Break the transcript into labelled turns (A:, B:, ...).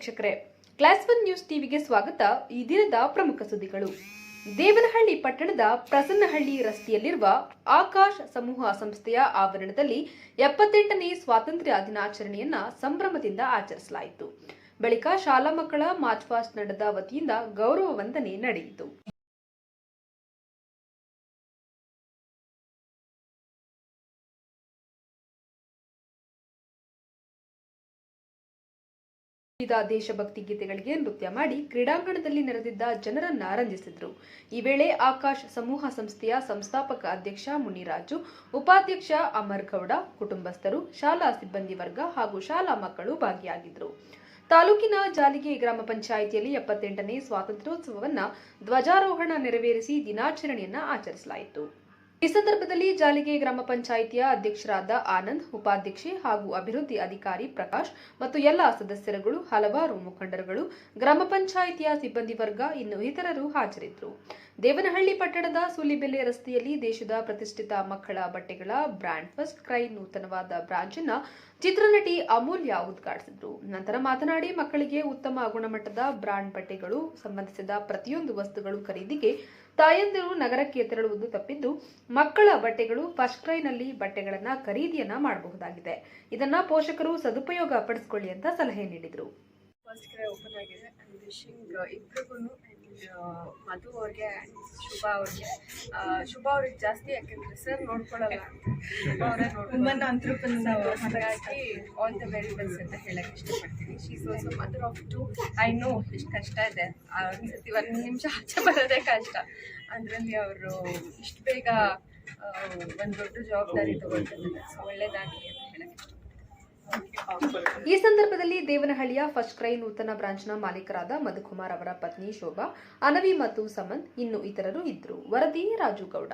A: ವೀಕ್ಷಕರೇ, class 1 news ಟಿವಿಗೆ ಸ್ವಾಗತ. ಈ ದಿನದ ಪ್ರಮುಖ ಸುದ್ದಿಗಳು. ದೇವನಹಳ್ಳಿ ಪಟ್ಟಣದ ಪ್ರಸನ್ನಹಳ್ಳಿ ರಸ್ತೆಯಲ್ಲಿರುವ ಆಕಾಶ್ ಸಮೂಹ ಸಂಸ್ಥೆಯ ಆವರಣದಲ್ಲಿ 78ನೇ ಸ್ವಾತಂತ್ರ್ಯ ದಿನಾಚರಣೆಯನ್ನ ಸಂಭ್ರಮದಿಂದ ಆಚರಿಸಲಾಯಿತು. ಬಳಿಕ ಶಾಲಾ ಮಕ್ಕಳ ಮಾರ್ಚ್ ಪಾಸ್ಟ್ ತಂಡದ ವತಿಯಿಂದ ಗೌರವ ವಂದನೆ ನಡೆಯಿತು. ದೇಶಭಕ್ತಿ ಗೀತೆಗಳಿಗೆ ನೃತ್ಯ ಮಾಡಿ ಕ್ರೀಡಾಂಗಣದಲ್ಲಿ ನೆರೆದಿದ್ದ ಜನರನ್ನ ರಂಜಿಸಿದರು. ಈ ವೇಳೆ ಆಕಾಶ್ ಸಮೂಹ ಸಂಸ್ಥೆಯ ಸಂಸ್ಥಾಪಕ ಅಧ್ಯಕ್ಷ ಮುನಿರಾಜು, ಉಪಾಧ್ಯಕ್ಷ ಅಮರ್ ಗೌಡ, ಕುಟುಂಬಸ್ಥರು, ಶಾಲಾ ಸಿಬ್ಬಂದಿ ವರ್ಗ ಹಾಗೂ ಶಾಲಾ ಮಕ್ಕಳು ಭಾಗಿಯಾಗಿದ್ದರು. ತಾಲೂಕಿನ ಜಾಲಿಗೆ ಗ್ರಾಮ ಪಂಚಾಯಿತಿಯಲ್ಲಿ 78ನೇ ಸ್ವಾತಂತ್ರ್ಯೋತ್ಸವವನ್ನು ಧ್ವಜಾರೋಹಣ ನೆರವೇರಿಸಿ ದಿನಾಚರಣೆಯನ್ನ ಆಚರಿಸಲಾಯಿತು. ಈ ಸಂದರ್ಭದಲ್ಲಿ ಜಾಲಿಗೆ ಗ್ರಾಮ ಪಂಚಾಯಿತಿಯ ಅಧ್ಯಕ್ಷರಾದ ಆನಂದ್, ಉಪಾಧ್ಯಕ್ಷೆ ಹಾಗೂ ಅಭಿವೃದ್ಧಿ ಅಧಿಕಾರಿ ಪ್ರಕಾಶ್ ಮತ್ತು ಎಲ್ಲ ಸದಸ್ಯರುಗಳು, ಹಲವಾರು ಮುಖಂಡರುಗಳು, ಗ್ರಾಮ ಪಂಚಾಯಿತಿಯ ಸಿಬ್ಬಂದಿ ವರ್ಗ ಇನ್ನು ಇತರರು ಹಾಜರಿದ್ದರು. ದೇವನಹಳ್ಳಿ ಪಟ್ಟಣದ ಸೂಲಿಬೆಲೆ ರಸ್ತೆಯಲ್ಲಿ ದೇಶದ ಪ್ರತಿಷ್ಠಿತ ಮಕ್ಕಳ ಬಟ್ಟೆಗಳ ಬ್ರ್ಯಾಂಡ್ ಫಸ್ಟ್ ಕ್ರೈ ನೂತನವಾದ ಬ್ರಾಂಚ್ ಅನ್ನು ಚಿತ್ರನಟಿ ಅಮೂಲ್ಯ ಉದ್ಘಾಟಿಸಿದರು. ನಂತರ ಮಾತನಾಡಿ, ಮಕ್ಕಳಿಗೆ ಉತ್ತಮ ಗುಣಮಟ್ಟದ ಬ್ರಾಂಡ್ ಬಟ್ಟೆಗಳು ಸಂಬಂಧಿಸಿದ ಪ್ರತಿಯೊಂದು ವಸ್ತುಗಳು ಖರೀದಿಗೆ ತಾಯಂದಿರು ನಗರಕ್ಕೆ ತೆರಳುವುದು ತಪ್ಪಿದ್ದು, ಮಕ್ಕಳ ಬಟ್ಟೆಗಳು ಫಸ್ಟ್ ಕ್ರೈನಲ್ಲಿ ಬಟ್ಟೆಗಳನ್ನ ಖರೀದಿಯನ್ನ ಮಾಡಬಹುದಾಗಿದೆ. ಇದನ್ನ ಪೋಷಕರು ಸದುಪಯೋಗ ಪಡಿಸಿಕೊಳ್ಳಿ ಅಂತ ಸಲಹೆ ನೀಡಿದರು.
B: ಫಸ್ಟ್ ಕ್ರೈ ಓಪನ್ ಆಗಿದೆ. ವಿಶಿಂಗ್ ಇಬ್ಬರಿಗೂ, ಮಧು ಅವ್ರಿಗೆ, ಶುಭ ಅವ್ರಿಗೆ ಜಾಸ್ತಿ, ಯಾಕೆಂದ್ರೆ ಸರ್ ನೋಡ್ಕೊಳ್ಳಲ್ಲ, ಅವರೇ ಹಾಗಾಗಿ ಆಲ್ ದ ವೆರಿ ಬೆಸ್ಟ್ ಅಂತ ಹೇಳಕ್ ಇಷ್ಟಪಡ್ತೀನಿ. She is also mother of 2. I know ಎಷ್ಟು ಕಷ್ಟ ಇದೆ, ಒಂದ್ಸತಿ 1 ನಿಮಿಷ ಆಚೆ ಬರೋದೇ ಕಷ್ಟ. ಅದರಲ್ಲಿ ಅವರು ಇಷ್ಟು ಬೇಗ ಒಂದು ದೊಡ್ಡ ಜವಾಬ್ದಾರಿ ತಗೊಳ್ತಿದ್ದಾರೆ. ಸೊ ಒಳ್ಳೇದಾಗಲಿ ಅಂತ ಹೇಳಕ್ ಇಷ್ಟಪಡ್ತೀನಿ.
A: ಈ ಸಂದರ್ಭದಲ್ಲಿ ದೇವನಹಳ್ಳಿಯ ಫಸ್ಟ್ ಕ್ರೈ ನೂತನ ಬ್ರಾಂಚ್ನ ಮಾಲೀಕರಾದ ಮಧುಕುಮಾರ್ ಅವರ ಪತ್ನಿ ಶೋಭಾ, ಅನವಿ ಮತ್ತು ಸಮಂತ್ ಇನ್ನು ಇತರರು ಇದ್ದರು. ವರದಿ ರಾಜು ಗೌಡ.